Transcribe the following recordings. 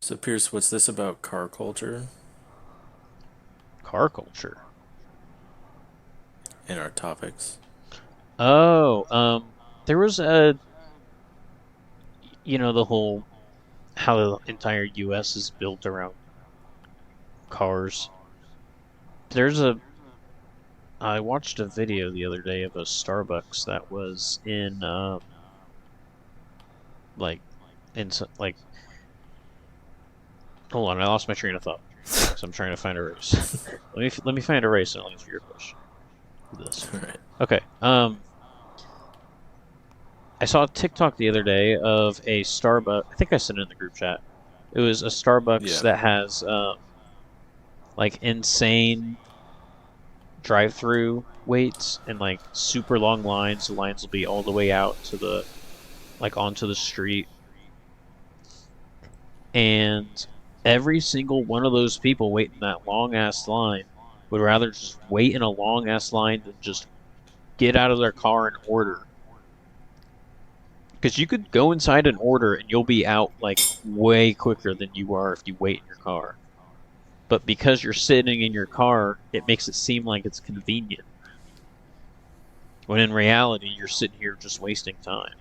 So, Pierce, what's this about car culture Car culture. in our topics? Oh, there was the whole how the entire U.S. is built around cars. There's a I watched a video the other day of a Starbucks that was in like like hold on, I lost my train of thought, so I'm trying to find a race. Let me find a race and I'll answer your question. This. All right. Okay. I saw a TikTok the other day of a Starbucks. I think I sent it in the group chat. It was a Starbucks Yeah. that has like insane drive-through waits and like super long lines. The lines will be all the way out to the onto the street, and every single one of those people waiting that long ass line would rather just wait in a long ass line than just get out of their car and order. Because you could go inside and order and you'll be out like way quicker than you are if you wait in your car. But because you're sitting in your car, it makes it seem like it's convenient. When in reality, you're sitting here just wasting time.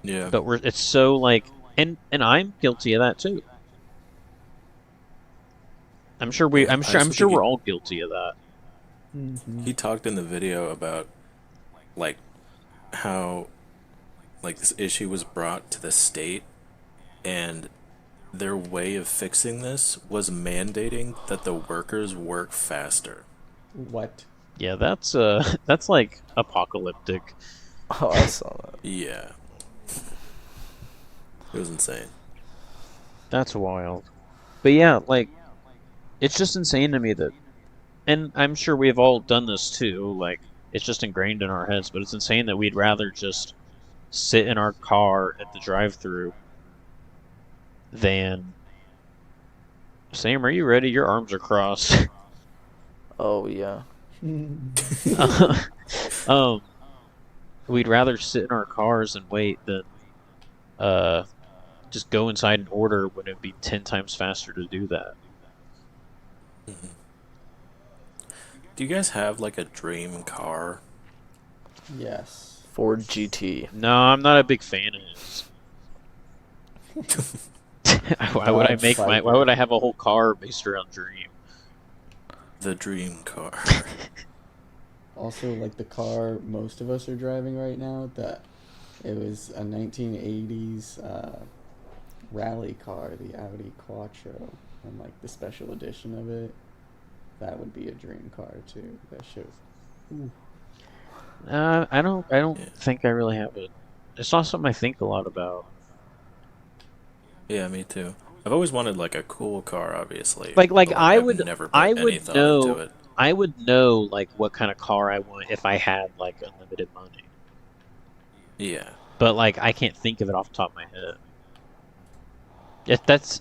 Yeah. But it's so like, and I'm guilty of that too. Yeah. I'm sure we're all guilty of that. He talked in the video about like how like this issue was brought to the state, and their way of fixing this was mandating that the workers work faster. What? Yeah, that's that's like apocalyptic. Oh, I saw that. Yeah. It was insane. That's wild. But yeah, like it's just insane to me that, and I'm sure we've all done this too. Like it's just ingrained in our heads. But it's insane that we'd rather just sit in our car at the drive-through than Sam. Are you ready? Your arms are crossed. Oh yeah. um, we'd rather sit in our cars and wait than uh just go inside and order when it'd be 10 times faster to do that. Do you guys have like a dream car? Yes. Ford GT. No, I'm not a big fan of his. Why would I have a whole car based around Dream? The dream car. Also, like the car most of us are driving right now, that it was a 1980s rally car, the Audi Quattro, and like the special edition of it. That would be a dream car too. That shows. Ooh. I don't Yeah. think I really have it. It's not something I think a lot about. Yeah, me too. I've always wanted like a cool car, obviously, Like but like I I've would never put I any would thought into know it. I would know like what kind of car I want if I had like unlimited money. Yeah. But like I can't think of it off the top of my head.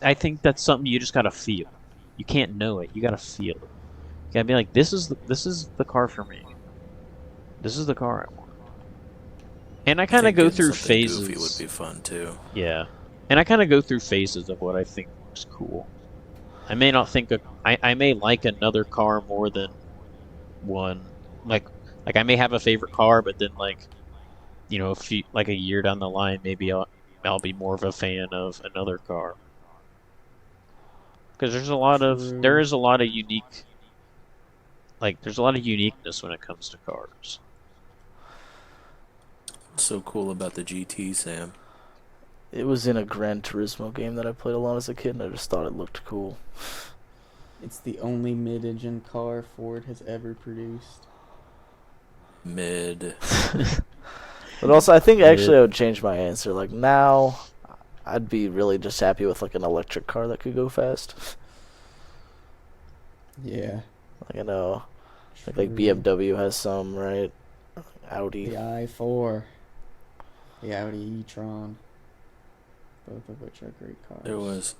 I think that's something you just gotta feel. You can't know it. You gotta feel it. You gotta be like, this is the car for me. This is the car I want. And I I kind of think go getting through something goofy would phases. be fun too. Yeah, and I kind of go through phases of what I think is cool. I may not think I may like another car more than one. Like I may have a favorite car, but then a few like a year down the line, maybe I'll be more of a fan of another car. Because there True. is a lot of unique there's a lot of uniqueness when it comes to cars. What's so cool about the GT, Sam? It was in a Gran Turismo game that I played a lot as a kid, and I just thought it looked cool. It's the only mid-engine car Ford has ever produced. Mid. But also, I think Mid. actually I would change my answer. Like now, I'd be really just happy with like an electric car that could go fast. Yeah. Like I know, like True. BMW has some, right? Audi. The i4, the Audi e-tron, both of which are great There cars. was.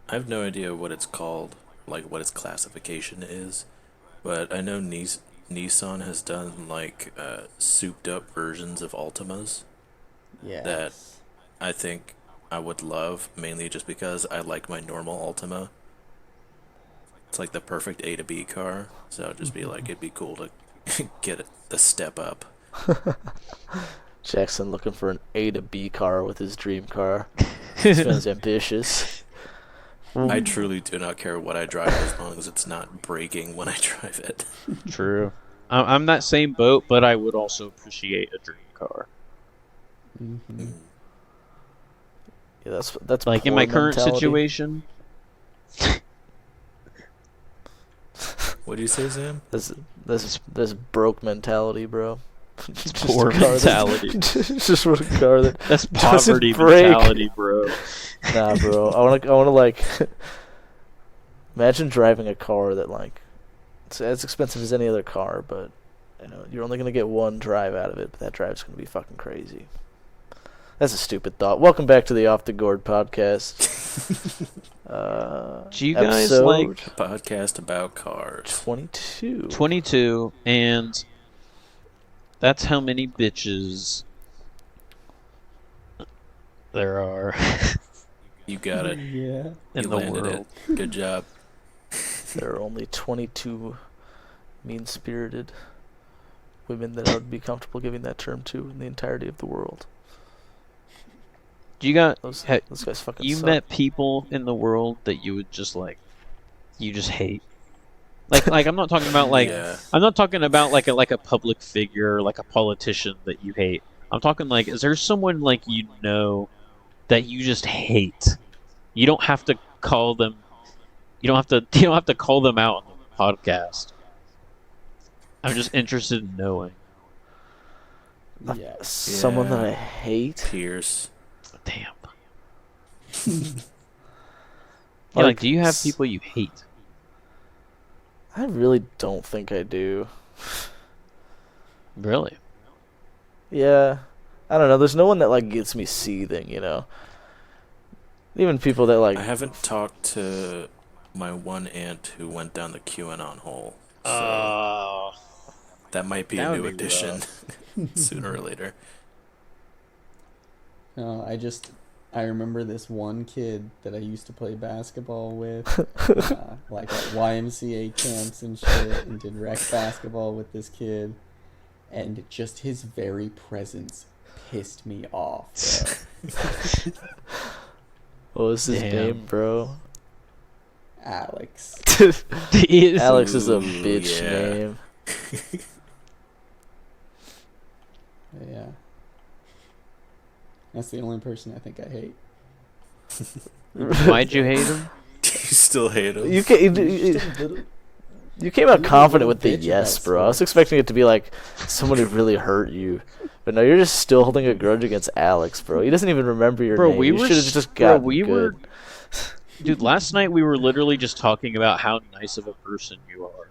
I have no idea what it's called, like what its classification is, but I know Nissan has done like souped up versions of Altimas that Yes. I think I would love, mainly just because I like my normal Altima. It's like the perfect A to B car, so it'd just be like, it'd be cool to get the step up. Jackson looking for an A to B car with his dream car. This man's ambitious. I truly do not care what I drive as long as it's not breaking when I drive it. True. I'm that same boat, but I would also appreciate a dream car. Mm-hmm. Yeah, that's Like in my current mentality. situation. What do you say, Sam? This broke mentality, bro. Just Poor a car mentality. Just a car that That's doesn't poverty break. mentality, bro. Nah, bro. I wanna like imagine driving a car that like it's as expensive as any other car, but you know you're only gonna get one drive out of it, but that drive's gonna be fucking crazy. That's a stupid thought. Welcome back to the Off the Gourd podcast. Do you guys episode like Podcast about cars. 22? 22, and that's how many bitches there are You got it. Yeah. in You the landed world. it. Good job. There are only 22 mean-spirited women that I would be comfortable giving that term to in the entirety of the world. Do you got? Those ha- guys fucking you suck. met people in the world that you would just like, you just hate. Like I'm not talking about like Yeah. I'm not talking about like a public figure, like a politician that you hate. I'm talking like, is there someone like you know that you just hate? You don't have to call them. You don't have to call them out on the podcast. I'm just interested in knowing. Yes. Someone that Yeah. I hate. Pierce. Damn. Yeah, like, do you have people you hate? I really don't think I do. Really? Yeah. I don't know. There's no one that like gets me seething, you know. Even people that like I haven't talked to my one aunt who went down the QAnon hole. So Oh. that might be that a would new be addition sooner or later. No, I remember this one kid that I used to play basketball with, like at YMCA camps and shit, and did rec basketball with this kid, and just his very presence pissed me off, bro. what was his Damn. name, bro? Alex. Alex is a Ooh, bitch yeah. name. Yeah. That's the only person I think I hate. Why'd you hate him? You still hate him? You came, you came out You're a confident little with the bitch yes, about bro. I was sports. expecting it to be like someone who really hurt you. But no, you're just still holding a grudge against Alex, bro. He doesn't even remember your Bro, name. we You were should have s- just bro, gotten we good. Dude, last night we were literally just talking about how nice of a person you are.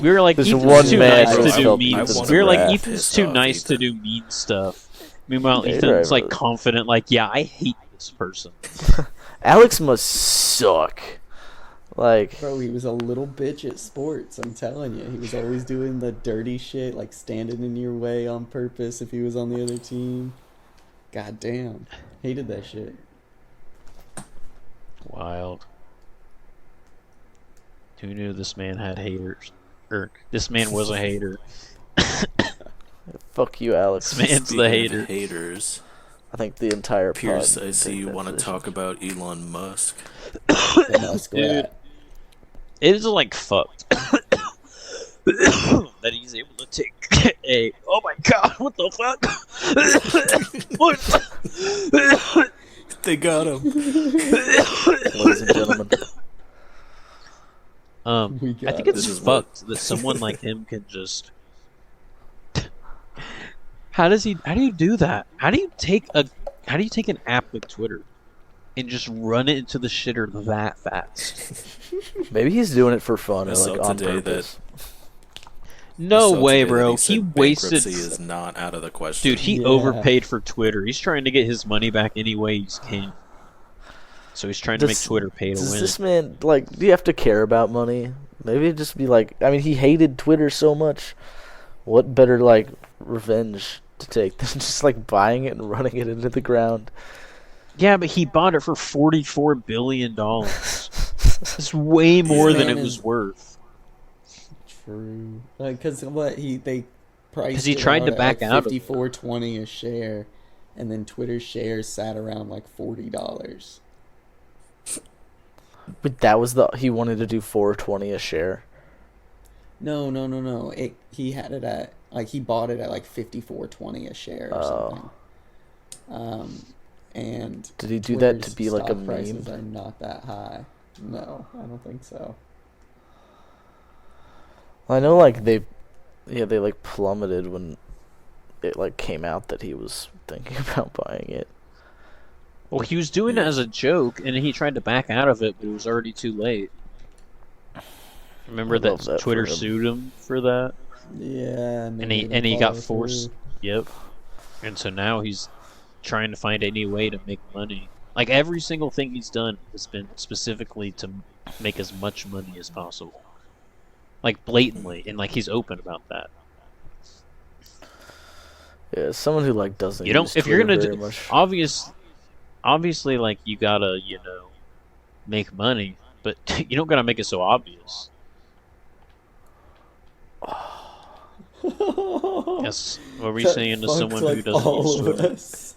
We were like, There's Ethan's one too man nice who to I do felt mean. Ethan's We were like, wrath Ethan's pissed too off nice to Ethan. do mean stuff. Meanwhile, Yeah, Ethan's right, like bro. confident, like, yeah, I hate this person. Alex must suck. Like, Bro, he was a little bitch at sports, I'm telling you. He was always doing the dirty shit, like standing in your way on purpose if he was on the other team. God damn. Hated that shit. Wild. Who knew this man had haters? Or this man was a hater. fuck you, Alex. This man's Speaking the of hater. haters. I think the entire Pierce, pod I see take you that want to position. talk about Elon Musk. The muskrat. Dude. It is like fucked. That he's able to take a. Oh my god, what the fuck? What? They got him. Ladies and gentlemen. We I got think it. it's This is what- fucked that someone like him can just. How do you do that? How do you take an app like Twitter and just run it into the shitter that fast? Maybe he's doing it for fun I or like saw on today purpose. No So way, today that bro. He, He said wasted. bankruptcy is not out of the question. Dude, he Yeah. overpaid for Twitter. He's trying to get his money back any way he can. So he's trying to make Does- Twitter pay to Does win. this man like? Do you have to care about money? Maybe it'd just be like. I mean, he hated Twitter so much. What better like revenge to take than just like buying it and running it into the ground. Yeah, but he bought it for $44 billion. It's way more Yeah. than Man it was is worth. true. Like, cause they priced he it tried out to at back like out of it. 54.20 a share, and then Twitter shares sat around like $40. But he wanted to do 420 a share. No. He had it at like he bought it at like 54.20 a share or something. And Did he do that to Twitter's be like a stock meme? prices are not that high. No, I don't think so. I know like they like plummeted when it like came out that he was thinking about buying it. Well, he was doing it Yeah. as a joke, and he tried to back out of it, but it was already too late. Remember I love that that Twitter for him. sued him for that, Yeah, and they made him he got follow forced. through. Yep. And so now he's trying to find any way to make money. Like every single thing he's done has been specifically to make as much money as possible. Like blatantly, and like he's open about that. Yeah, as someone who like doesn't You don't use if you're Twitter gonna very do, much. obviously like you gotta make money, but you don't gotta make it so obvious. Yes, what were you That saying to fucks, someone like, who doesn't all use of Twitter? us.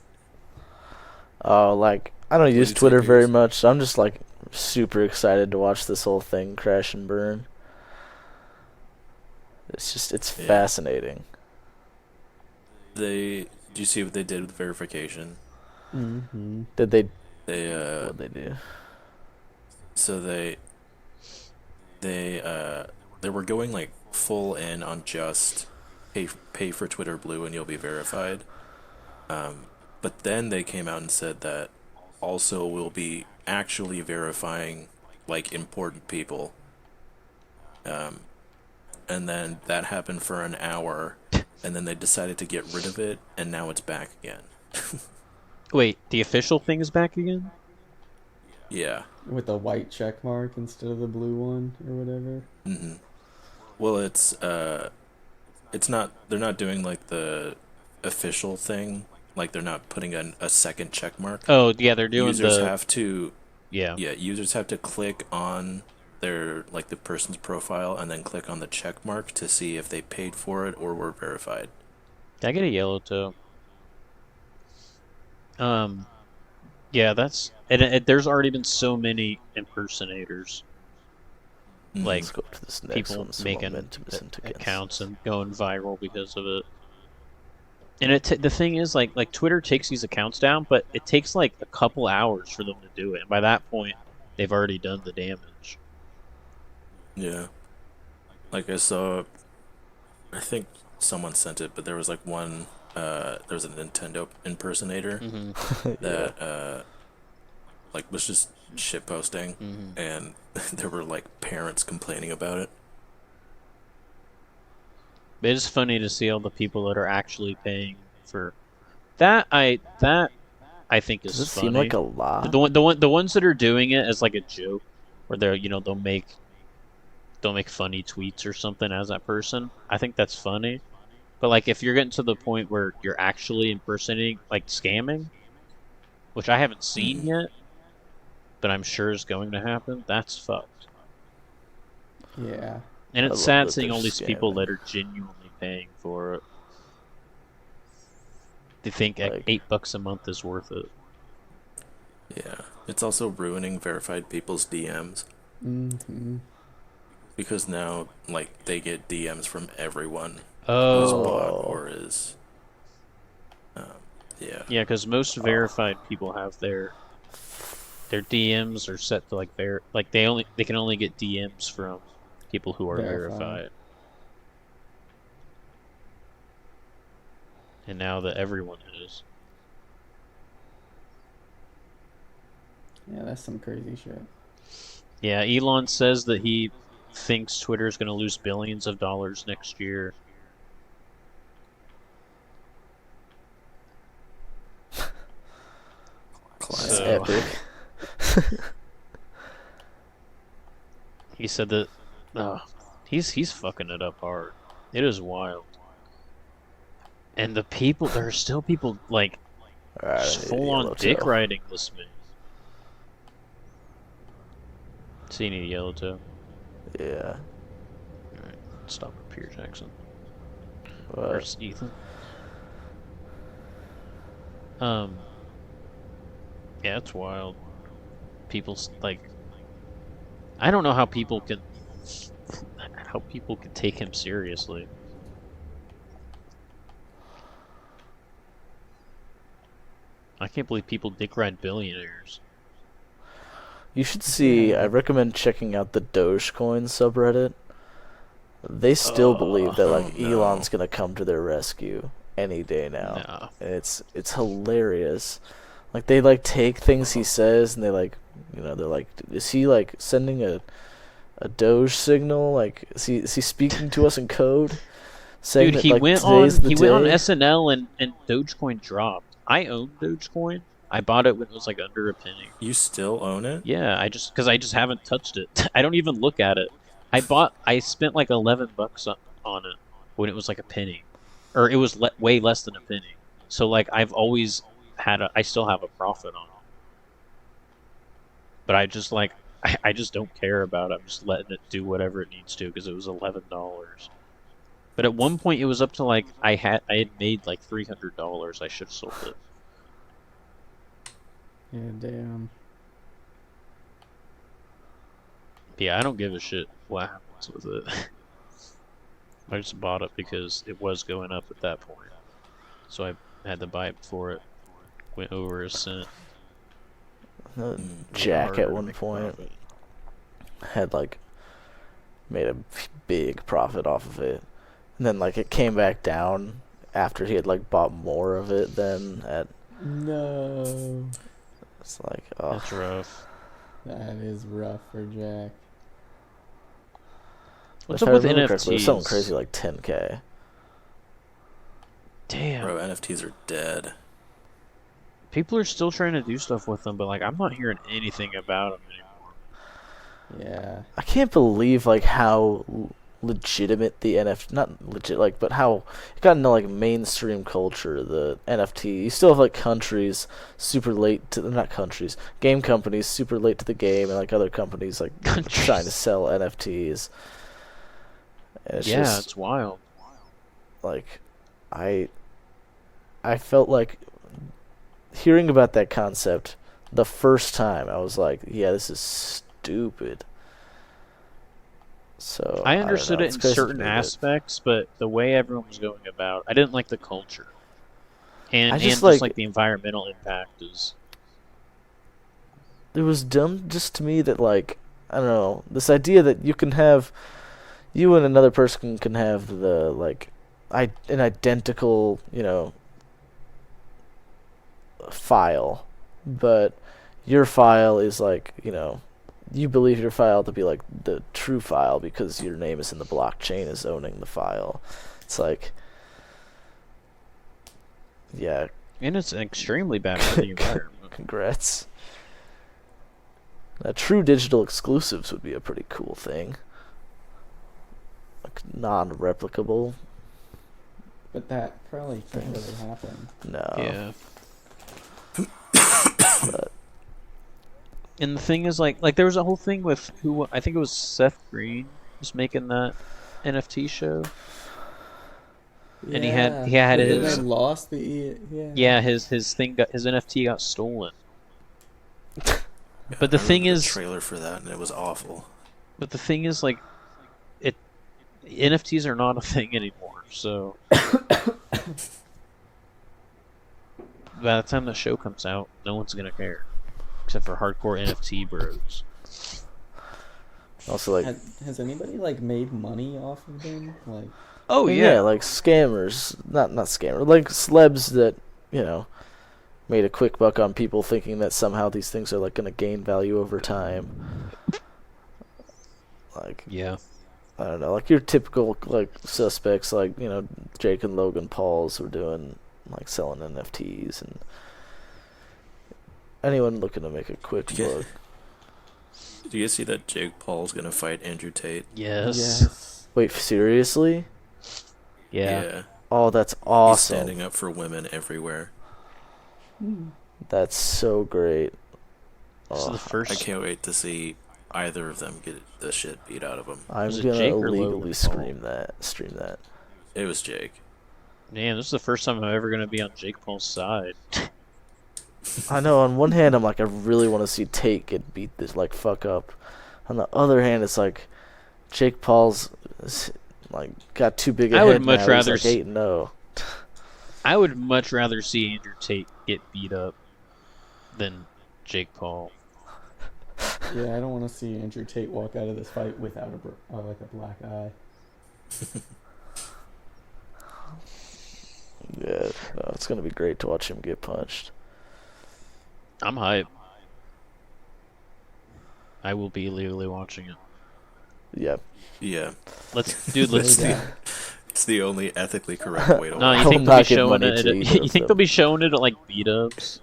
Like I don't What use do you Twitter think, very Goose? much, so I'm just like super excited to watch this whole thing crash and burn. It's Yeah. fascinating. Did you see what they did with verification? Mm-hmm. Did they? They What they do? so they were going like full in on just pay for Twitter Blue and you'll be verified. But then they came out and said that also we'll be actually verifying like important people. And then that happened for an hour, and then they decided to get rid of it, and now it's back again. Wait, the official thing is back again? Yeah. With a white check mark instead of the blue one or whatever. hmm Well, it's not. They're not doing like the official thing. Like they're not putting a second check mark. Oh yeah, they're doing Users the have to yeah. Yeah, users have to click on their like the person's profile and then click on the check mark to see if they paid for it or were verified. Did I get a yellow toe? Yeah, that's there's already been so many impersonators, like Let's go to this next people one. Some making momentum is sent against. accounts and going viral because of it. And the thing is, like Twitter takes these accounts down, but it takes like a couple hours for them to do it, and by that point, they've already done the damage. Yeah. Like I saw, I think someone sent it, but there was like one, there was a Nintendo impersonator that, like was just shit posting, and there were like parents complaining about it. It is funny to see all the people that are actually paying for that. I think is Does it funny. seem like a lot? The ones that are doing it as like a joke, where they'll make funny tweets or something as that person. I think that's funny. But like if you're getting to the point where you're actually impersonating, like scamming, which I haven't seen yet, but I'm sure is going to happen, that's fucked. Yeah. And I it's love sad that seeing they're all these people scamming. that are genuinely paying for it. They think Like- $8 a month is worth it. Yeah. It's also ruining verified people's DMs Mm-hmm. because now like they get DMs from everyone who's Oh, bought or is. Yeah. yeah, because most verified people have their DMs are set to like they can only get DMs from people who are Verified. verified. And now that everyone is. Yeah, that's some crazy shit. Yeah, Elon says that he thinks Twitter is going to lose billions of dollars next year. Classic. So- Epic. He said that he's fucking it up hard. It is wild. And the people, there are still people like Alright, just I need a full on yellow dick toe. riding this man. So you need a yellow toe. Yeah. Alright, stop at Pierre Jackson. But Where's Ethan? Yeah, it's wild. People's like, I don't know how people can take him seriously. I can't believe people dick ride billionaires. you should see. I Yeah. recommend checking out the Dogecoin subreddit. They still believe that like Oh, no. Elon's gonna come to their rescue any day now. Nah. And it's hilarious. Like they like take things he says and they like, they're like, is he like sending a Doge signal? Like is he speaking to us in code? Saying Dude, that, like, went today's the on day? SNL and Dogecoin dropped. I own Dogecoin. I bought it when it was like under a penny. You still own it? Yeah, because I just haven't touched it. I don't even look at it. I spent like $11 on it when it was like a penny, or it was way less than a penny. So like I've always I still have a profit on it. But I just like I just don't care about it. I'm just letting it do whatever it needs to because it was $11. But at one point it was up to like I had made like $300. I should have sold it. Yeah, damn. Yeah, I don't give a shit what happens with it. I just bought it because it was going up at that point. So I had to buy it before it went over a cent. Jack Harder at to one make a point profit. had like made a big profit off of it, and then like it came back down after he had like bought more of it. Then No. it's like, oh, That's rough. That is rough for Jack. What's if up I with remember correctly, it was something NFTs? crazy like 10K. Damn. Bro, NFTs are dead. People are still trying to do stuff with them, but like I'm not hearing anything about them anymore. Yeah. I can't believe like how legitimate the NFT, not legit, like, but how it got into like mainstream culture. The NFT, you still have like countries super late to not countries, game companies super late to the game, and like other companies like trying to sell NFTs. And it's Yeah, just it's wild. like I felt like hearing about that concept the first time I was like, yeah, this is stupid. So I don't understood know, it it's in crazy to certain me that- aspects, but the way everyone was going about, I didn't like the culture, and I just just like- the environmental impact is. it was dumb just to me that like, I don't know, this idea that you and another person can have the like an identical, file, but your file is like, you believe your file to be like the true file because your name is in the blockchain as owning the file. It's like, yeah, And it's extremely bad for the environment. congrats. True digital exclusives would be a pretty cool thing. Like non-replicable. But that probably can't really happen. No. Yeah. But And the thing is, like there was a whole thing with I think it was Seth Green was making that NFT show. And he had And then his they lost the his NFT got stolen. But the I thing remember is, the trailer for that, and it was awful. but the thing is, like, NFTs are not a thing anymore. So by the time the show comes out, no one's gonna care, except for hardcore NFT bros. also, like, Has anybody like made money off of them? Like, Oh yeah, like scammers, not scammers, like celebs that, made a quick buck on people thinking that somehow these things are like going to gain value over time. Like, yeah. I don't know, like your typical like suspects, like, Jake and Logan Pauls were doing, like, selling NFTs, and anyone looking to make a quick Yeah. buck. Do you see that Jake Paul's gonna fight Andrew Tate? Yes. yes. Wait, seriously? Yeah. Oh, that's He's awesome. standing up for women everywhere. That's so great. This is the Oh, I first. can't wait to see either of them get the shit beat out of them. I'm Was it gonna Jake or illegally Logan Paul? stream that. It was Jake. Damn, this is the first time I'm ever gonna be on Jake Paul's side. I know. On one hand, I'm like, I really want to see Tate get beat this like fuck up. On the other hand, it's like Jake Paul's like got too big a I would head much now. rather He's like 8-0. I would much rather see Andrew Tate get beat up than Jake Paul. Yeah, I don't want to see Andrew Tate walk out of this fight without like a black eye. Yeah, no, it's gonna be great to watch him get punched. I'm hyped. I will be illegally watching it. Yeah. Yeah. Let's No let's doubt. It's the only ethically correct way to No, watch you I it. will think they'll be not give showing money it? to either You of think they'll them. be showing it at like beat-ups?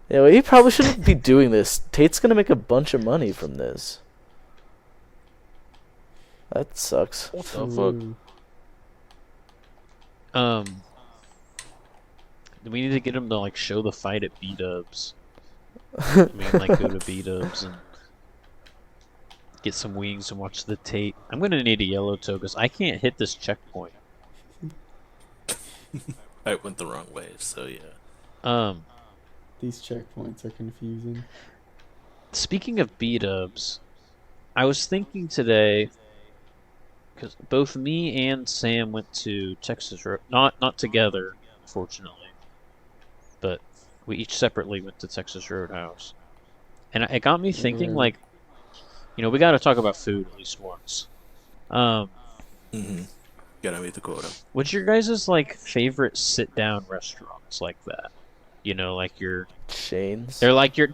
Yeah, well, he probably shouldn't be doing this. Tate's gonna make a bunch of money from this. That sucks. What the fuck? Ooh. We need to get him to like show the fight at beat-ups. We can like go to beat-ups and get some wings and watch the Tate. I'm gonna need a yellow toe because I can't hit this checkpoint. I went the wrong way, so yeah. These checkpoints are confusing. Speaking of beat-ups, I was thinking today because both me and Sam went to Texas Road, not together, fortunately, but we each separately went to Texas Roadhouse, and it got me thinking, Yeah. like, you know, we got to talk about food at least once. Mm-hmm. Gotta meet the quota. What's your guys' like favorite sit-down restaurants like that? You know, like your Chains. they're like your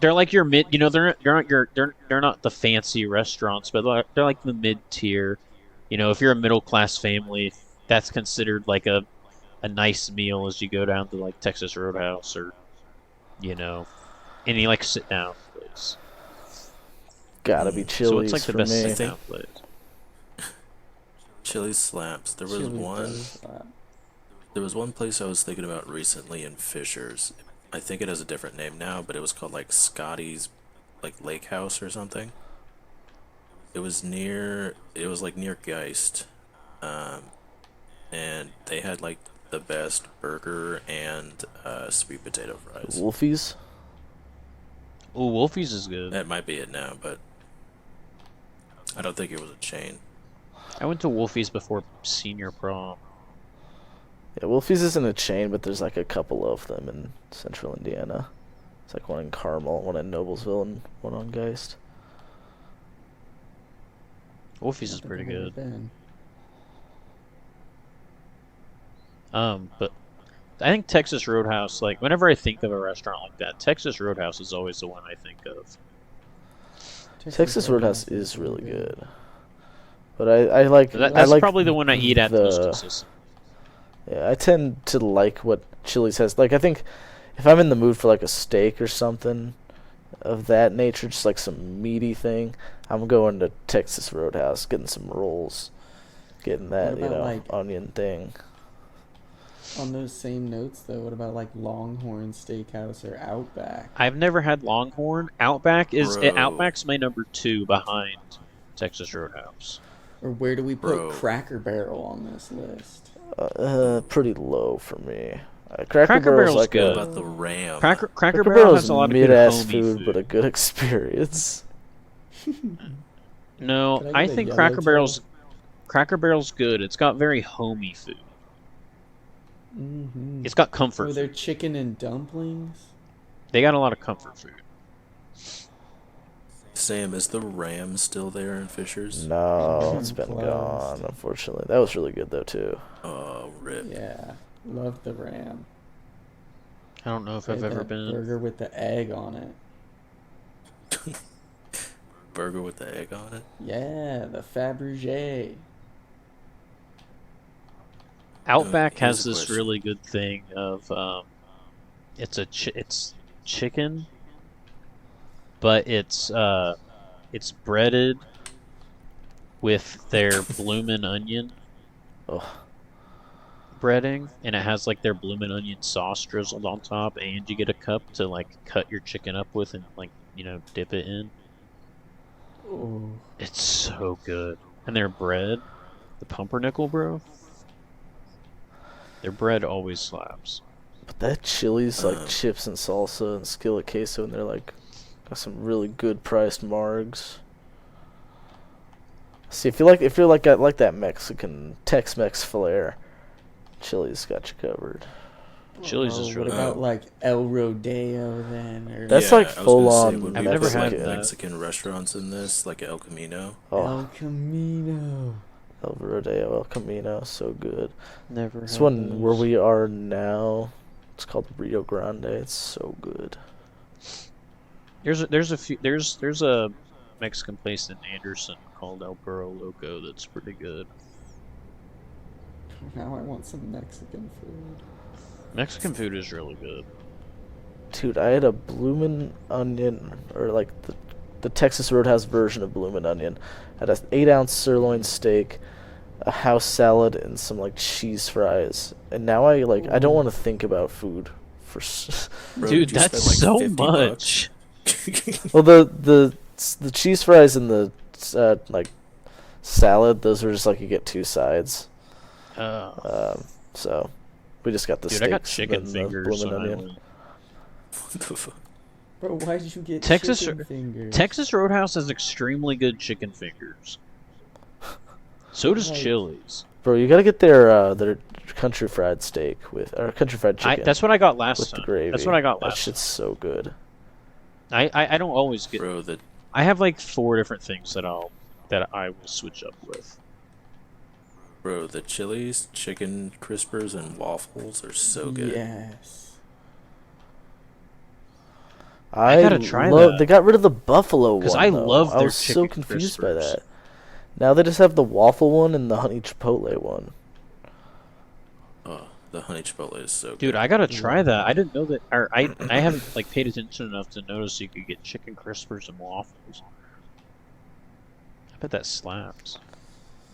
mid. You know, they're not the fancy restaurants, but they're like the mid-tier. You know, if you're a middle-class family, that's considered like a nice meal as you go down to like Texas Roadhouse or, you know, any like sit-down place. Gotta be So Chili's what's like the for best me. sit-down place? Chili's slaps. There was Chili one. does slap. There was one place I was thinking about recently in Fishers. I think it has a different name now, but it was called like Scotty's, like Lake House or something. It was near. It was like near Geist, and they had like the best burger and sweet potato fries. Wolfies. Oh, Wolfie's is good. That might be it now, but I don't think it was a chain. I went to Wolfie's before senior prom. Yeah, Wolfies isn't a chain, but there's like a couple of them in central Indiana. It's like one in Carmel, one in Noblesville, and one on Geist. Wolfie's is Not that pretty I've ever good. been. But I think Texas Roadhouse, like whenever I think of a restaurant like that, Texas Roadhouse is always the one I think of. Texas Roadhouse is really good. But I like I That's like probably the one I eat at the most the- consistently. Yeah, I tend to like what Chili's has. Like, I think if I'm in the mood for like a steak or something of that nature, just like some meaty thing, I'm going to Texas Roadhouse, getting some rolls, getting that, What you about, know, like- onion thing. On those same notes, though, what about like Longhorn Steakhouse or Outback? I've never had Longhorn. Bro. Outback's my number 2 behind Texas Roadhouse. Or where do we put Bro. Cracker Barrel on this list? Pretty low for me. Cracker Barrel's like good. What about the Ram? Cracker Barrel has a lot of good mid-ass homey food, food. but a good experience. No, Can I I get a think yellow Cracker Barrel's good. It's got very homey food. Mm-hmm. It's got comfort Oh, their food. chicken and dumplings? They got a lot of comfort food. Sam, is the Ram still there in Fishers? No, it's been Closed. gone, unfortunately. That was really good, though, too. Oh, rip. Yeah. Love the Ram. I don't know if They I've had ever that been. burger with the egg on it. Burger with the egg on it? Yeah, the Fabergé. Outback Here's has a this question. really good thing of it's chicken, but it's breaded with their bloomin' onion. Oh, breading, and it has like their bloomin' onion sauce drizzled on top, and you get a cup to like cut your chicken up with and like dip it in. Oh, It's so good. And their bread, the pumpernickel, bro. Their bread always slaps. But that chili's like chips and salsa and skillet queso, and they're like got some really good priced margs. See, if you're like that Mexican Tex-Mex flair, Chili's got you covered. Chili's is really what about like El Rodeo then? Or That's Yeah, like I was gonna full say, on would we I've never put, had like, that. Mexican restaurants in this, like El Camino. El Camino. El Rodeo, El Camino, so good. Never. This one where we are now, it's called Rio Grande. It's so good. There's a Mexican place in Anderson called El Burro Loco that's pretty good. Now I want some Mexican food. Mexican food is really good. Dude, I had a bloomin' onion, or like the Texas Roadhouse version of bloomin' onion. I had an 8-ounce sirloin steak, a house salad, and some like cheese fries. And now I don't want to think about food for. Bro, Dude, did you that's spend, like, so 50 much. bucks? Well, the cheese fries and the like salad, those are just like you get 2 sides. So we just got the Dude, steaks I got chicken and the fingers. bloomin' when I onion. went. What the fuck? Bro, why did you get Texas chicken fingers? Texas Roadhouse has extremely good chicken fingers. So does Like- Chili's. Bro, you gotta get their country fried steak or country fried chicken. That's what I got last with the time. gravy. That's what I got That last shit's so good. time. I don't always get. Bro, I have like 4 different things that I will switch up with. the Chili's chicken crispers and waffles are so good. Yes. I gotta try that. They got rid of the buffalo one. 'Cause I though. love I their was so chicken confused by crispers. that. Now they just have the waffle one and the honey chipotle one. Oh, the honey chipotle is so good. Dude, I gotta try that. I didn't know that. Or I haven't like paid attention enough to notice you could get chicken crispers and waffles. I bet that slaps.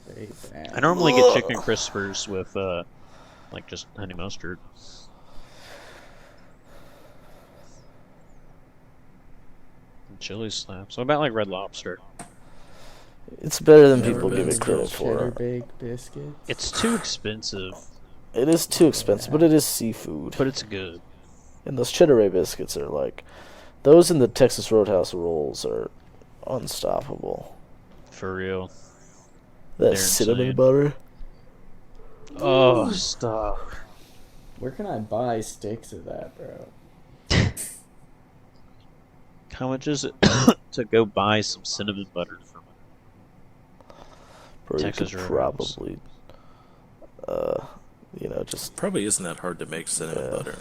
Very bad. I normally get chicken crispers with like just honey mustard. And chili slaps. What about like Red Lobster? It's better than Never people been give it to credit Cheddar for. baked biscuits. It's too expensive, It is too expensive, but it is seafood. but it's good. And those Cheddar Bay biscuits are like, those in the Texas Roadhouse rolls are unstoppable. For real. That They're cinnamon insane. butter. Oh, stop. Where can I buy sticks of that, bro? How much is it to go buy some cinnamon butter from Bro, Texas you could Roadhouse. probably, just Probably isn't that hard to make cinnamon Yeah. butter.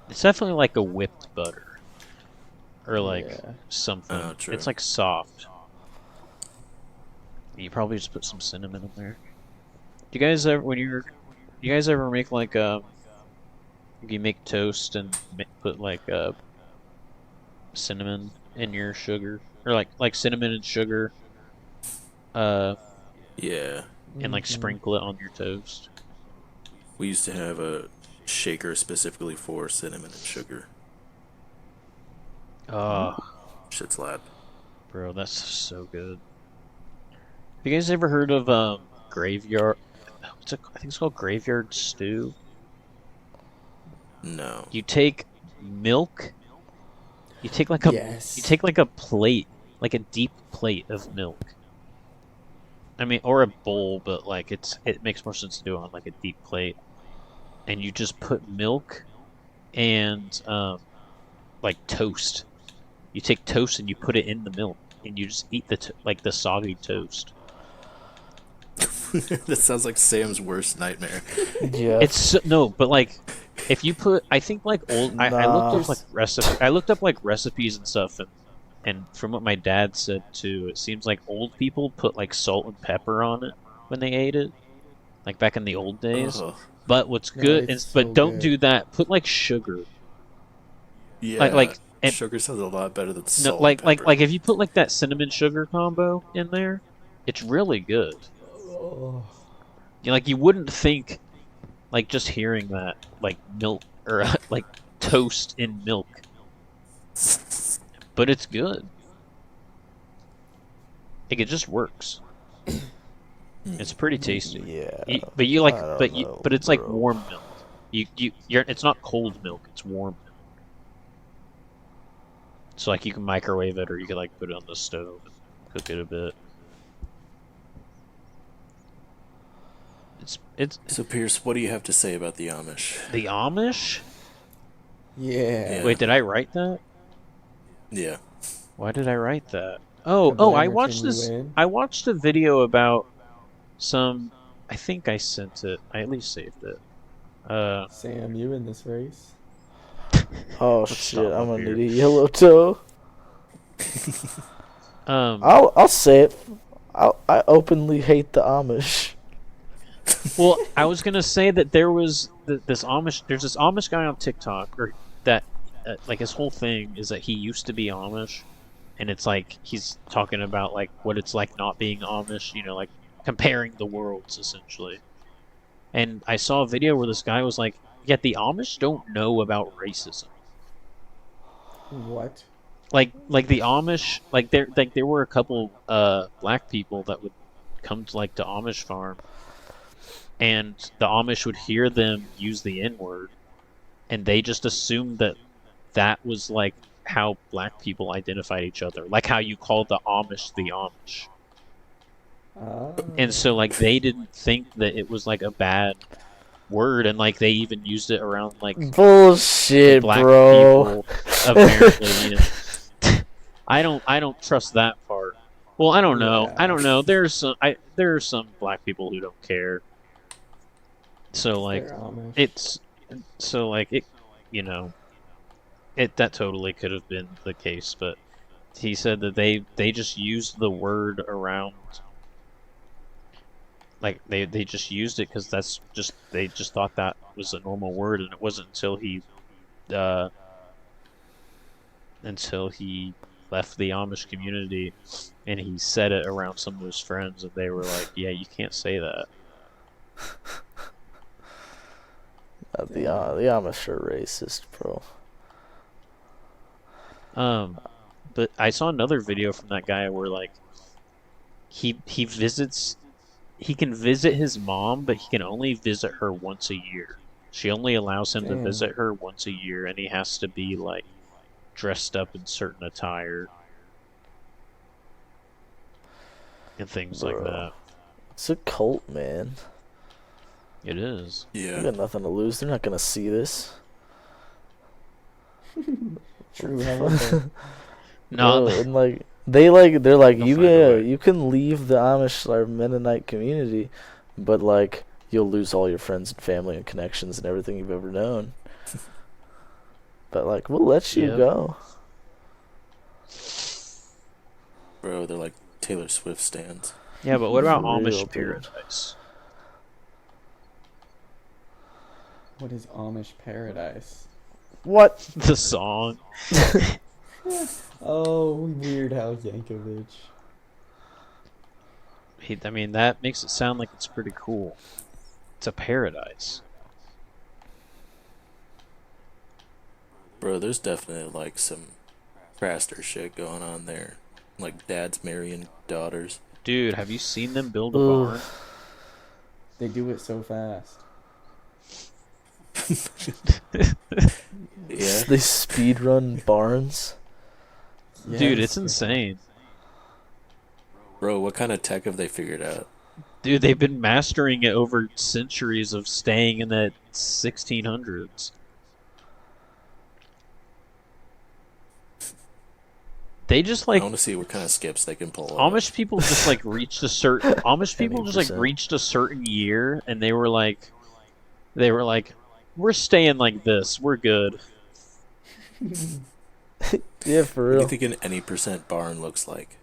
It's definitely like a whipped butter. Or like Yeah. something. Oh, true. It's like soft. You probably just put some cinnamon in there. Do you guys ever you guys ever make like you make toast and put like cinnamon in your sugar or like cinnamon and sugar Yeah. and like sprinkle it on your toast? We used to have a shaker specifically for cinnamon and sugar. Oh, Shit slap. bro, that's so good. Have you guys ever heard of graveyard? I think it's called graveyard stew. No. You take milk. You take like a Yes. you take like a plate, like a deep plate of milk. I mean, or a bowl, but like it makes more sense to do it on like a deep plate. And you just put milk and like toast. You take toast and you put it in the milk, and you just eat like the soggy toast. That sounds like Sam's worst nightmare. yeah. No, but like if you put, I think like I looked up like recipes and stuff, and from what my dad said too, it seems like old people put like salt and pepper on it when they ate it, like back in the old days. Ugh. But what's No, good it's is, but so don't good. do that. Put like sugar. Yeah. Like and, sugar sounds a lot better than no, salt. like and pepper. like if you put like that cinnamon sugar combo in there, it's really good. Oh. Like you wouldn't think Like just hearing that, like milk or like toast in milk, but it's good. Like it just works. It's pretty tasty. Yeah. But you I like, don't know, but it's like bro. warm milk. You're. It's not cold milk. It's warm milk. So like you can microwave it, or you can like put it on the stove and cook it a bit. It's So Pierce, what do you have to say about the Amish? the Amish. Yeah. Yeah. Wait, did I write that? Yeah. Why did I write that? Have Oh, they I ever watched turned you this. in? I watched a video about some. I think I sent it. I at least saved it. Sam, you in this race? Oh Let's shit! stop I'm up gonna here. need a yellow toe. I'll say it. I openly hate the Amish. Well, I was gonna say that there was this Amish. There's this Amish guy on TikTok, or that, like his whole thing is that he used to be Amish, and it's like he's talking about like what it's like not being Amish. You know, like comparing the worlds essentially. And I saw a video where this guy was like, "Yet the Amish don't know about racism." What? Like the Amish, there were a couple black people that would come to like the Amish farm, and the Amish would hear them use the N-word, and they just assumed that that was like how black people identified each other, like how you called the Amish. And so like they didn't think that it was like a bad word, and like they even used it around like Bullshit, black bro. people. Apparently, you know. I don't trust that part. Well, I don't know. Yeah. I don't know. There are some black people who don't care. So like They're Amish. it's so like it, you know, it that totally could have been the case, but he said that they just used the word around, like they just used it because they just thought that was a normal word, and it wasn't until he left the Amish community and he said it around some of his friends, and they were like, "Yeah, you can't say that." The Amish are racist, bro. But I saw another video from that guy where like he can visit his mom, but he can only visit her once a year. She only allows him to Damn. visit her once a year, and he has to be like dressed up in certain attire and things like Bro. that. It's a cult, man. It is. You Yeah. got nothing to lose. They're not gonna see this. True, how about that? No, Bro, and like they're like They'll you find a way. you can leave the Amish or Mennonite community, but like you'll lose all your friends and family and connections and everything you've ever known. But like we'll let you Yep. go. Bro, they're like Taylor Swift stands. yeah, but what about For real, Amish dude. Paradise? What is Amish paradise? What? The song. Oh, Weird Al Yankovic. I mean, that makes it sound like it's pretty cool. It's a paradise. Bro, there's definitely like some craster shit going on there. Like dads marrying daughters. Dude, have you seen them build a Ugh. barn? They do it so fast. Yeah. They speed run barns. Dude, Yes. it's insane. Bro, what kind of tech have they figured out? Dude, they've been mastering it over centuries of staying in the 1600s. They just I like want to see what kind of skips they can pull. Amish people just like reached a certain Amish people just like 20%. reached a certain year, and they were like we're staying like this. We're good. Yeah, for What do real. you think an any percent barn looks like?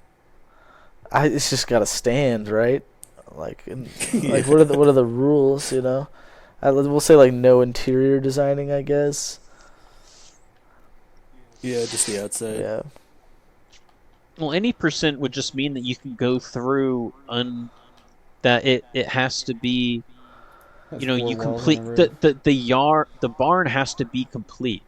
It's just gotta stand, right? Like, like what are the rules? You know, we'll say like no interior designing, I guess. Yeah, just the outside. Yeah. Well, any percent would just mean that you can go through that it has to be Has you know, 4 you walls and complete a roof. the barn has to be complete,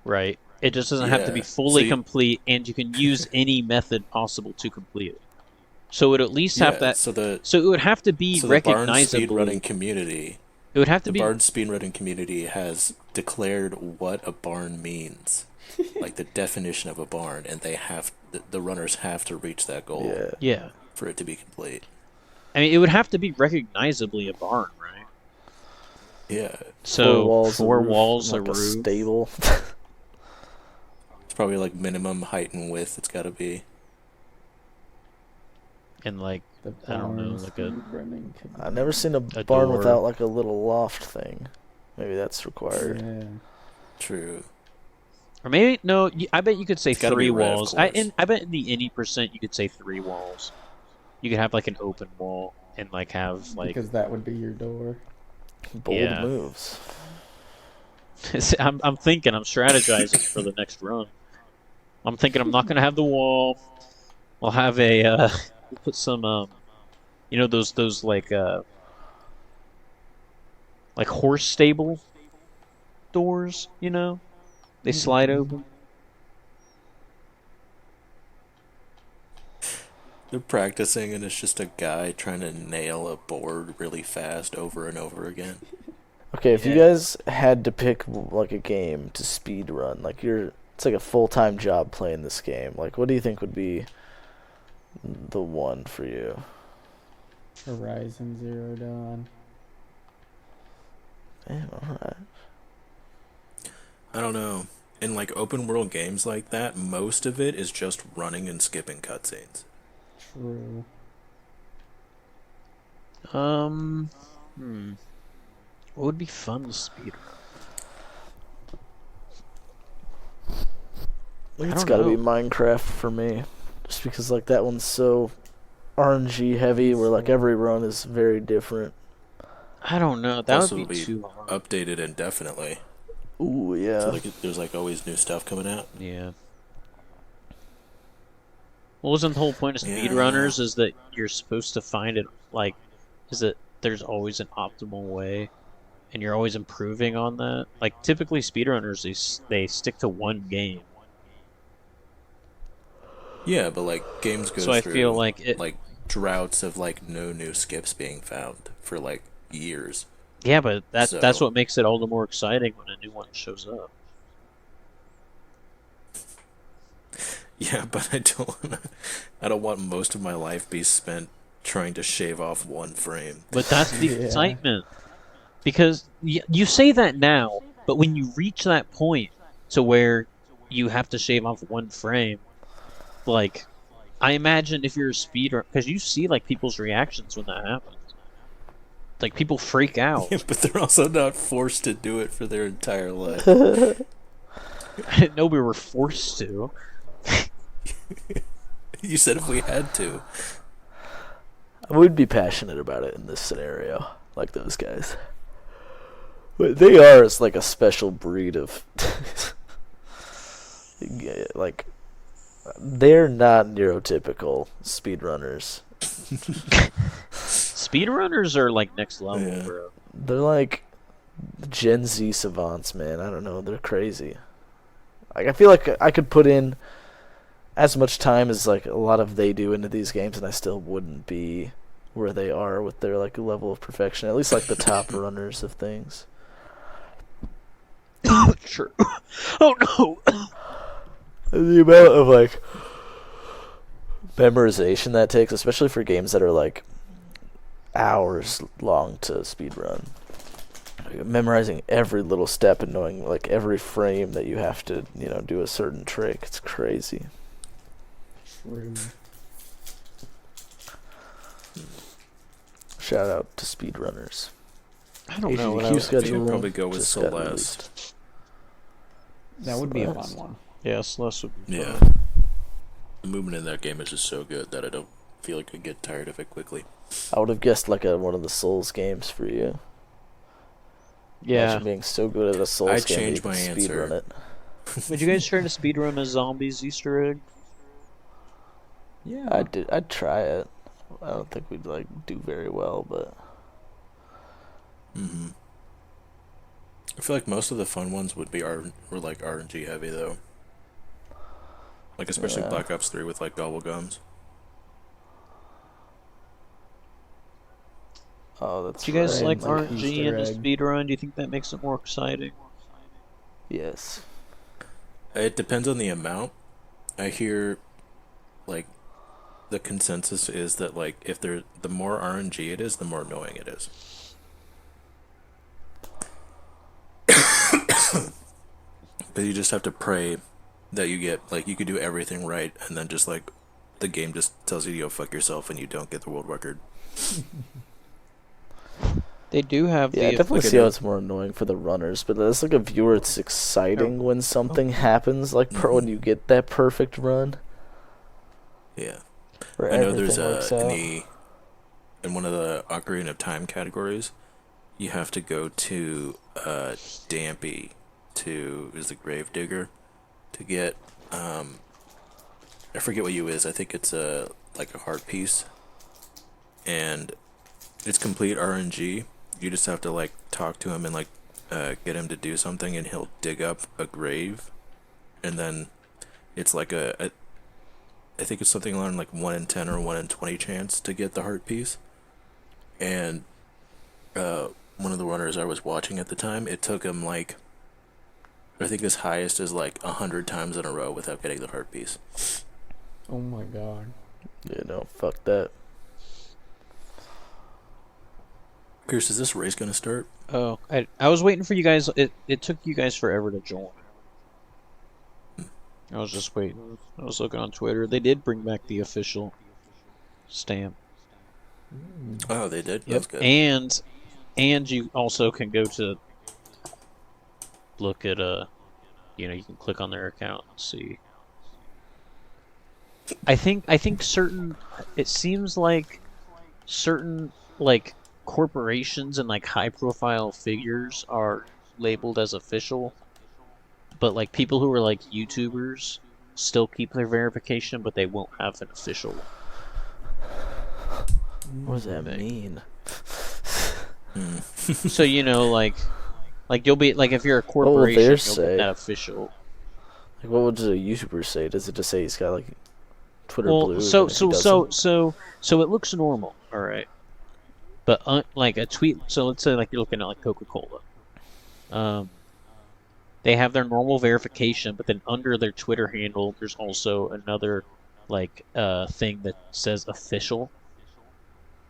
right? It just doesn't have to be Yeah. So fully complete, and you can use any method possible to complete it. So it would at least have yeah, that. so the So it would have to be so the barn speedrunning recognizably. community, It would have to the be. barn speedrunning community has declared what a barn means, like the definition of a barn, and the runners have to reach that goal Yeah. Yeah. for it to be complete. I mean, it would have to be recognizably a barn, right? Yeah, 4 So walls, a 4 roof, walls, and a like a roof. stable. it's probably like minimum height and width. It's got to be. And like The I don't know, barn like a speedrunning I've never seen a A barn door. without like a little loft thing. Maybe that's required. Yeah. True. or maybe no. I bet you could say It's gotta 3 be red, of walls. course. I bet in the any percent you could say 3 walls. You could have like an open wall and like have like Because that would be your door. Bold Yeah. moves. I'm strategizing for the next run. I'm thinking I'm not gonna have the wall. I'll have a we'll put some you know those like horse stable doors, you know? They slide open. They're practicing, and it's just a guy trying to nail a board really fast over and over again. Okay, if you Yeah. guys had to pick like a game to speed run, like it's like a full-time job playing this game. Like, what do you think would be the one for you? Horizon Zero Dawn. Damn, alright. I don't know. In like open world games like that, most of it is just running and skipping cutscenes. True. What would be fun to speed? It's don't got to be know. Minecraft for me, just because like that one's so RNG heavy, where like every run is very different. I don't know. That Also would be be too hard. updated indefinitely. Ooh, yeah. So like there's like always new stuff coming out. Yeah. Well, isn't the whole point of Yeah. speedrunners is that you're supposed to find it, like, is that there's always an optimal way, and you're always improving on that? Like, typically speedrunners, they stick to one game. Yeah, but like games go So I through feel like it... like droughts of like no new skips being found for like years. Yeah, but that's So- what makes it all the more exciting when a new one shows up. Yeah, but I don't want most of my life be spent trying to shave off one frame. But that's the Yeah. excitement. Because you say that now, but when you reach that point to where you have to shave off one frame, like, I imagine if you're a speedrunner, because you see like people's reactions when that happens. Like people freak out. But they're also not forced to do it for their entire life. I didn't know we were forced to. You said if we had to. I would be passionate about it in this scenario, like those guys. But they are like a special breed of, like, they're not neurotypical speedrunners. Speedrunners are like next level, Yeah. bro. They're like Gen Z savants, man. I don't know. They're crazy. Like, I feel like I could put in as much time as like a lot of they do into these games, and I still wouldn't be where they are with their like level of perfection. At least like the top runners of things. Sure. Oh no. The amount of like memorization that takes, especially for games that are like hours long to speedrun. Memorizing every little step and knowing like every frame that you have to, do a certain trick. It's crazy. True. Shout out to speedrunners. I don't know what AGDQ else. I think schedule I'd probably go with just got Celeste. released. That would be a fun Celeste. one. Yeah, Celeste would be Yeah. fun. The movement in that game is just so good that I don't feel like I get tired of it quickly. I would have guessed like one of the Souls games for you. Yeah. Imagine being so good at a Souls I game that you changed can my speedrun answer. it. Would you guys try to speedrun a zombies Easter egg? Yeah. I'd try it. I don't think we'd like do very well, but Mm-hmm. I feel like most of the fun ones would be were like RNG heavy though. Like especially Yeah. Black Ops 3 with like double gums. Oh, that's Do you guys right. like Random Like, RNG in Easter the egg. speedrun? Do you think that makes it more exciting? yes. It depends on the amount. I hear like the consensus is that like if there the more RNG it is, the more annoying it is. But you just have to pray that you get like you could do everything right, and then just like the game just tells you to go fuck yourself, and you don't get the world record. They do have Yeah, I the definitely Like I see how know. it's more annoying for the runners, but as like a viewer, it's exciting when something happens, like when you get that perfect run Yeah, where I know. There's everything works out. in one of the Ocarina of Time categories, you have to go to Dampy to is the grave digger to get I forget what you is. I think it's a like a heart piece, and it's complete RNG. You just have to like talk to him and like get him to do something, and he'll dig up a grave, and then it's like I think it's something around like 1 in 10 or 1 in 20 chance to get the heart piece. And one of the runners I was watching at the time, it took him like I think his highest is like 100 times in a row without getting the heart piece. Oh my god. You know, fuck that. Chris, is this race gonna start? Oh, I was waiting for you guys. It took you guys forever to join. I was just waiting. I was looking on Twitter. They did bring back the official stamp. Oh, they did. Yep. That's good. And you also can go to look at you can click on their account and see. I think certain it seems like certain like corporations and like high profile figures are labeled as official, but like people who are like YouTubers still keep their verification, but they won't have an official one. What does that Thing. mean? So like you'll be like if you're a What will corporation, theirs you'll say? get that official. Like, what would a YouTuber say? Does it just say he's got like Twitter Well, Blue? so even if he so so doesn't? so it looks normal, all right. But like a tweet, so let's say like you're looking at like Coca-Cola. They have their normal verification, but then under their Twitter handle, there's also another like thing that says official,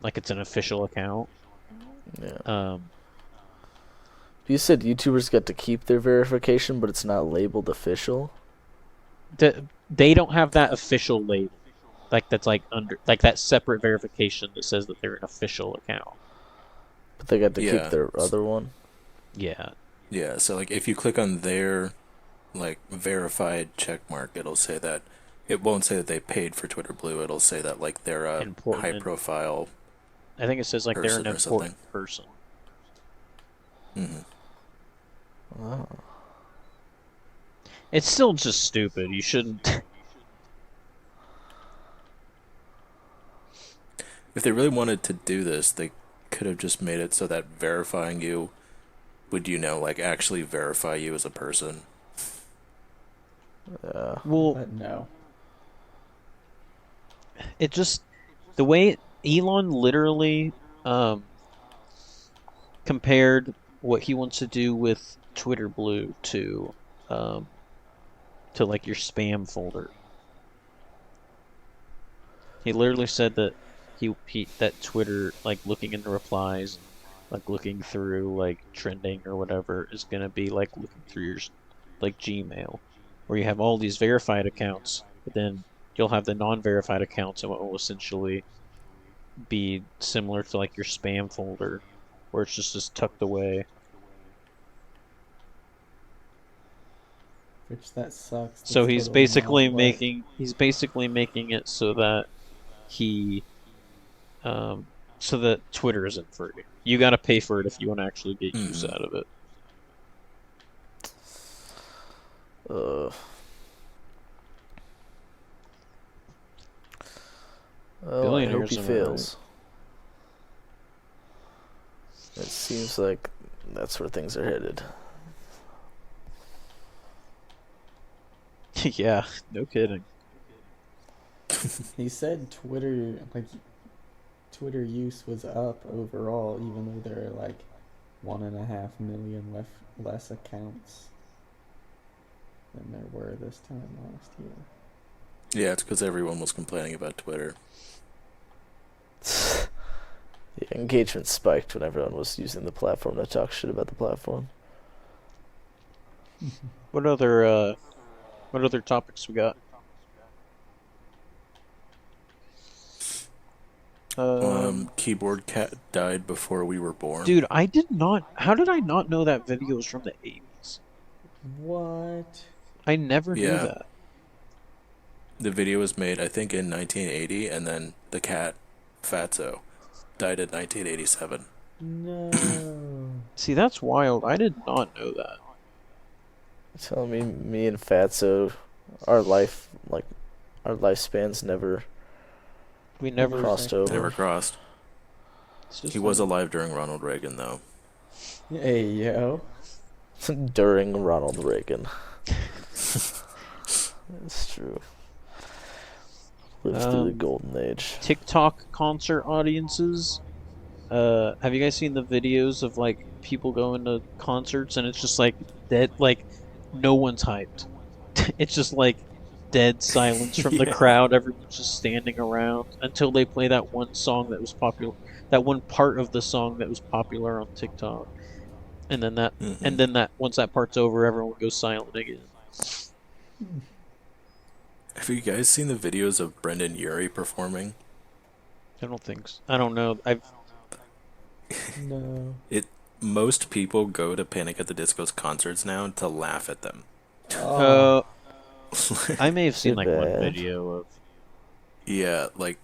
like it's an official account. Yeah. You said YouTubers get to keep their verification, but it's not labeled official. They don't have that official label, like that's like under like that separate verification that says that they're an official account. But they got to keep Yeah. their other one. Yeah. Yeah, so like if you click on their like verified check mark, it'll say that it won't say that they paid for Twitter Blue. It'll say that like they're a Important. high profile I think it says like they're an person or something. important person. Mm-hmm. Oh. It's still just stupid. You shouldn't. If they really wanted to do this, they could have just made it so that verifying you would, like actually verify you as a person. Well, But no. it just the way Elon literally compared what he wants to do with Twitter Blue to like your spam folder. He literally said that he that Twitter, like looking in the replies, like looking through like trending or whatever, is gonna be like looking through your like Gmail, where you have all these verified accounts, but then you'll have the non-verified accounts, and what will essentially be similar to like your spam folder, where it's just tucked away. Which that sucks. So That's he's totally basically not what- making it so that he so that Twitter isn't free. You got to pay for it if you want to actually get use out of it. Oh, I hope Billionaires he am I fails. Let's Seems like that's where things are headed. Yeah, no kidding. He said Twitter use was up overall, even though there are like 1.5 million less accounts than there were this time last year. Yeah, it's because everyone was complaining about Twitter. Yeah, engagement spiked when everyone was using the platform to talk shit about the platform. What other topics we got? Keyboard Cat died before we were born. Dude, I did not. How did I not know that video was from the 80s? What? I never knew Yeah. that. The video was made, I think, in 1980, and then the cat, Fatso, died in 1987. No. See, that's wild. I did not know that. Telling me and Fatso, our lifespans never We never crossed over. Never crossed. It's just He was funny. alive during Ronald Reagan, though. Hey, yo. During Ronald Reagan. That's true. Lived through the golden age. TikTok concert audiences. Have you guys seen the videos of like people going to concerts and it's just like dead, like no one's hyped. It's just like dead silence from the Yeah. crowd. Everyone's just standing around until they play that one song that was popular, that one part of the song that was popular on TikTok, and then that once that part's over, everyone goes silent again. Have you guys seen the videos of Brendan Urie performing? I don't think so. I don't know. No. Most people go to Panic at the Disco's concerts now to laugh at them. Oh. I may have seen Too like one bad. video of. Yeah, like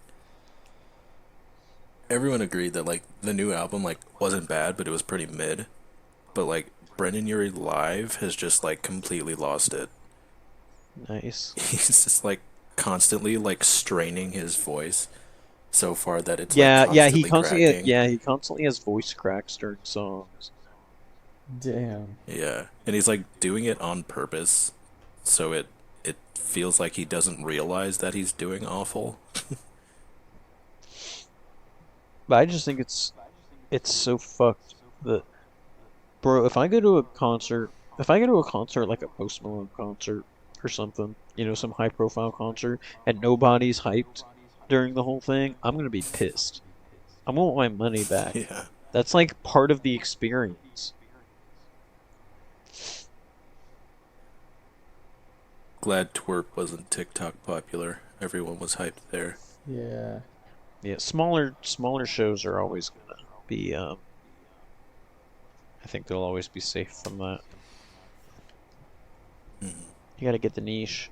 everyone agreed that like the new album like wasn't bad, but it was pretty mid. But like Brendan Urie live has just like completely lost it. Nice. He's just like constantly like straining his voice so far that it's Yeah, like yeah. He constantly constantly, cracking. he constantly has voice cracks during songs. Damn. Yeah, and he's like doing it on purpose, so it feels like he doesn't realize that he's doing awful. But I just think it's so fucked that, bro. If I go to a concert like a Post Malone concert or something, some high profile concert, and nobody's hyped during the whole thing, I'm gonna be pissed. I want my money back. Yeah. That's like part of the experience. Glad Twerp wasn't TikTok popular. Everyone was hyped there. Yeah. Yeah, smaller shows are always gonna be. I think they'll always be safe from that. Mhm. You gotta get the niche.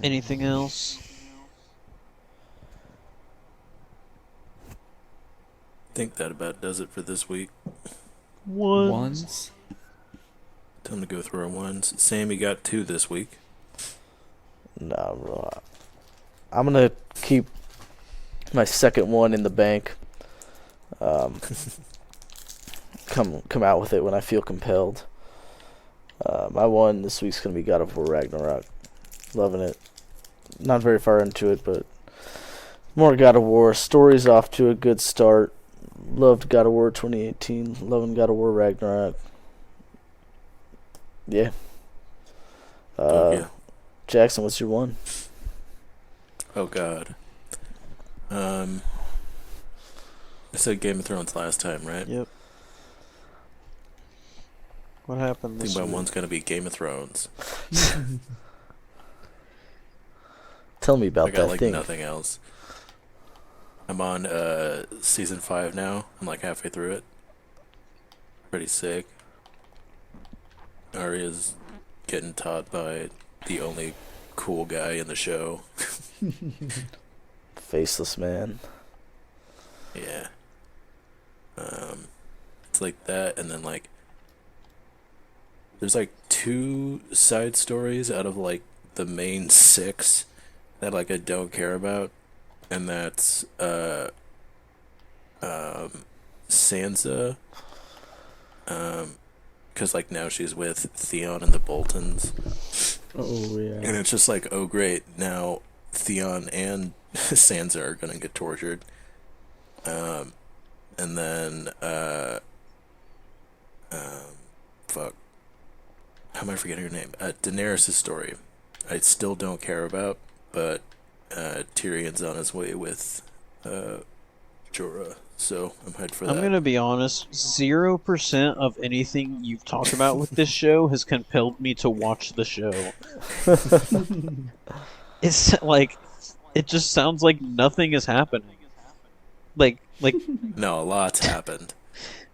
Anything else? I think that about does it for this week. Ones? Time to go through our ones. Sam, you got 2 this week. Nah, bro. I'm gonna keep my second one in the bank. Come out with it when I feel compelled. My one this week's gonna be God of War Ragnarok. Loving it. Not very far into it, but more God of War. Story's off to a good start. Loved God of War 2018. Loving God of War Ragnarok. Yeah. Yeah. Jackson, what's your one? Oh God. I said Game of Thrones last time, right? Yep. What happened I this think my week? one's gonna be Game of Thrones. Tell me I about got that like thing. nothing else. I'm on season 5 now. I'm like halfway through it. Pretty sick. Arya's getting taught by the only cool guy in the show. Faceless man. Yeah. It's like that, and then like there's like 2 side stories out of like the main 6 that like I don't care about, and that's Sansa, because like now she's with Theon and the Boltons, Oh yeah. and it's just like, oh great, now Theon and Sansa are gonna get tortured. And then fuck, how am I forgetting her name? Daenerys' story, I still don't care about, but Tyrion's on his way with Jorah, so I'm hyped for I'm that. gonna be honest, 0% of anything you've talked about with this show has compelled me to watch the show. It's like, it just sounds like nothing is happening. Like, No, a lot's happened.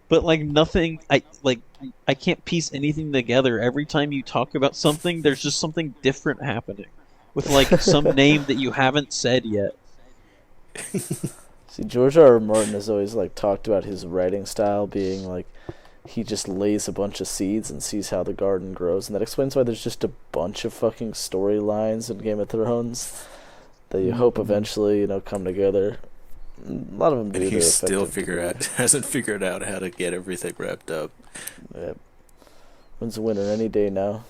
but like nothing, I can't piece anything together. Every time you talk about something, there's just something different happening. With like some name that you haven't said yet. See, George R. R. Martin has always like talked about his writing style being like he just lays a bunch of seeds and sees how the garden grows, and that explains why there's just a bunch of fucking storylines in Game of Thrones that you hope eventually, come together. A lot of them do. And They're he still effective. hasn't figured out how to get everything wrapped up. Yeah. When's the winner? Any day now.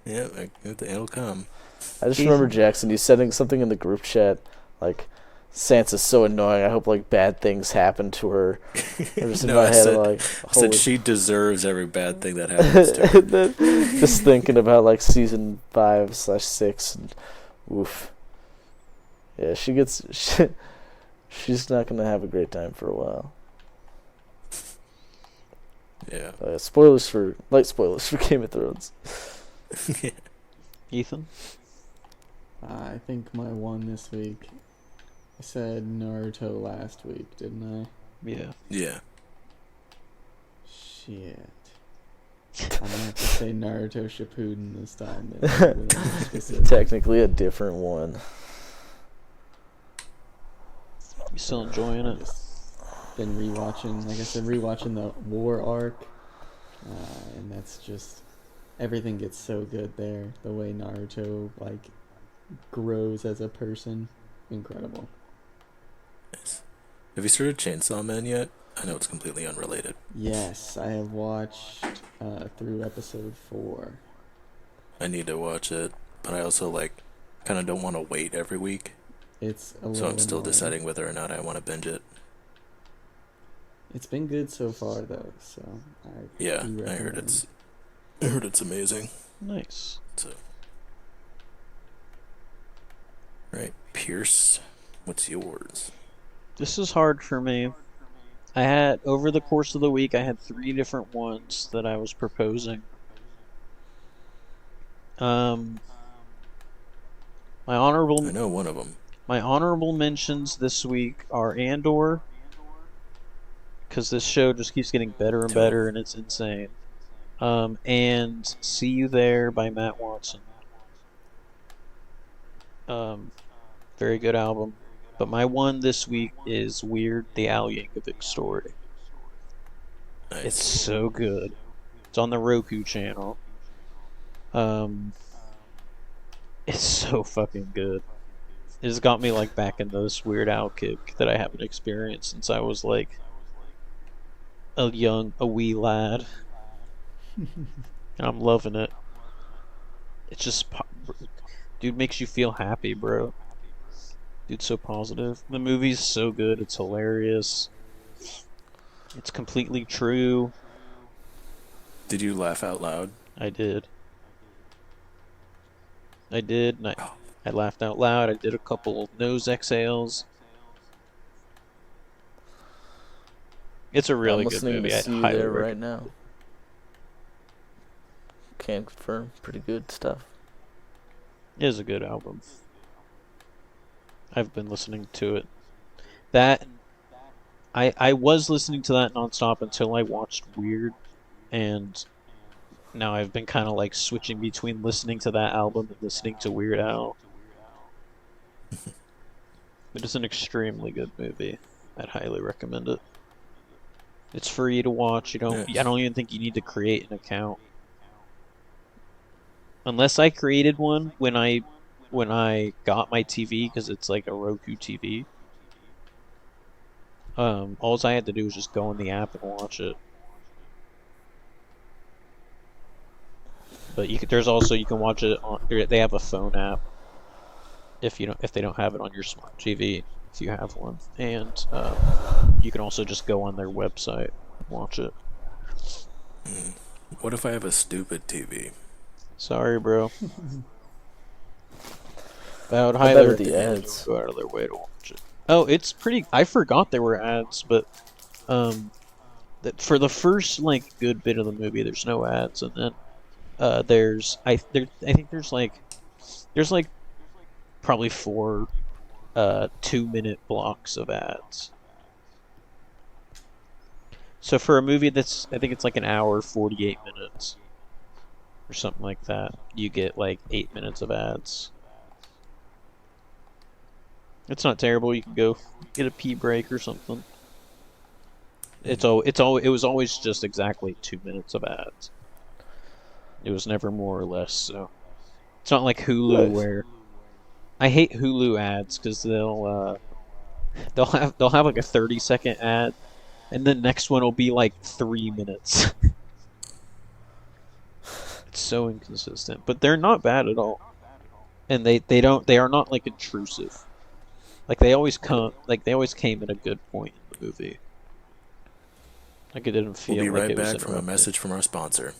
Yeah, it'll come. I just remember Jackson, you sending something in the group chat, like, Sansa's so annoying, I hope, like, bad things happen to her. I just in No, my I head, said, like, I said she deserves every bad thing that happens to her. just thinking about, like, season 5/6, and oof. Yeah, she's not gonna have a great time for a while. Yeah. Light spoilers for Game of Thrones. Ethan? I think my one this week. I said Naruto last week, didn't I? Yeah. Yeah. Shit. I'm gonna have to say Naruto Shippuden this time. Then. Technically a different one. You still enjoying it? Just been rewatching, like I said, rewatching the war arc, and that's just everything gets so good there. The way Naruto like grows as a person, incredible. Nice. Have you started Chainsaw Man yet? I know it's completely unrelated. Yes, I have watched through episode 4. I need to watch it, but I also kind of don't want to wait every week. It's a So little I'm still annoying. deciding whether or not I want to binge it. It's been good so far though, so Yeah, do I heard recommend. it's amazing. Nice. So, right, Pierce, what's yours? This is hard for me. Over the course of the week, I had 3 different ones that I was proposing. Um, my I know one of them. honorable mentions this week are Andor, because this show just keeps getting better and better, and it's insane. And See You There by Matt Watson. Very good album. But my one this week is Weird, the Al Yankovic story. Nice. It's so good. It's on the Roku channel. It's so fucking good. It has got me like back in this Weird Al kick that I haven't experienced since I was like a wee lad. And I'm loving it. It's just, dude, makes you feel happy, bro. Dude's so positive. The movie's so good. It's hilarious. It's completely true. Did you laugh out loud? I did. And I laughed out loud. I did a couple nose exhales. It's a really I'm good listening movie. to I See You highly There right recommend. now. Can confirm. Pretty good stuff. It is a good album. I've been listening to it. That I was listening to that nonstop until I watched Weird, and now I've been kind of like switching between listening to that album and listening to Weird Al. It is an extremely good movie. I'd highly recommend it. It's free to watch. Yes. I don't even think you need to create an account. Unless I created one when I got my TV, because it's like a Roku TV. All I had to do was just go in the app and watch it. But there's also you can watch it on. They have a phone app if they don't have it on your smart TV if you have one, and you can also just go on their website and watch it. What if I have a stupid TV? Sorry, bro. I would How highly bad are the recommend you ads? go out of their way to watch it. Oh, it's pretty. I forgot there were ads, but um, for the first like good bit of the movie, there's no ads, and then I think there's like probably four 2-minute blocks of ads. So for a movie that's I think it's like an hour 48 minutes or something like that, you get like 8 minutes of ads. It's not terrible. You can go get a pee break or something. It was always just exactly 2 minutes of ads. It was never more or less. So it's not like Hulu Nice. where I hate Hulu ads because they'll have like a 30-second ad, and the next one will be like 3 minutes. It's so inconsistent, but they're not bad at all, and they are not like intrusive. Like they always came at a good point in the movie. Like it didn't We'll feel be like right it was back from a interrupted. message from our sponsor.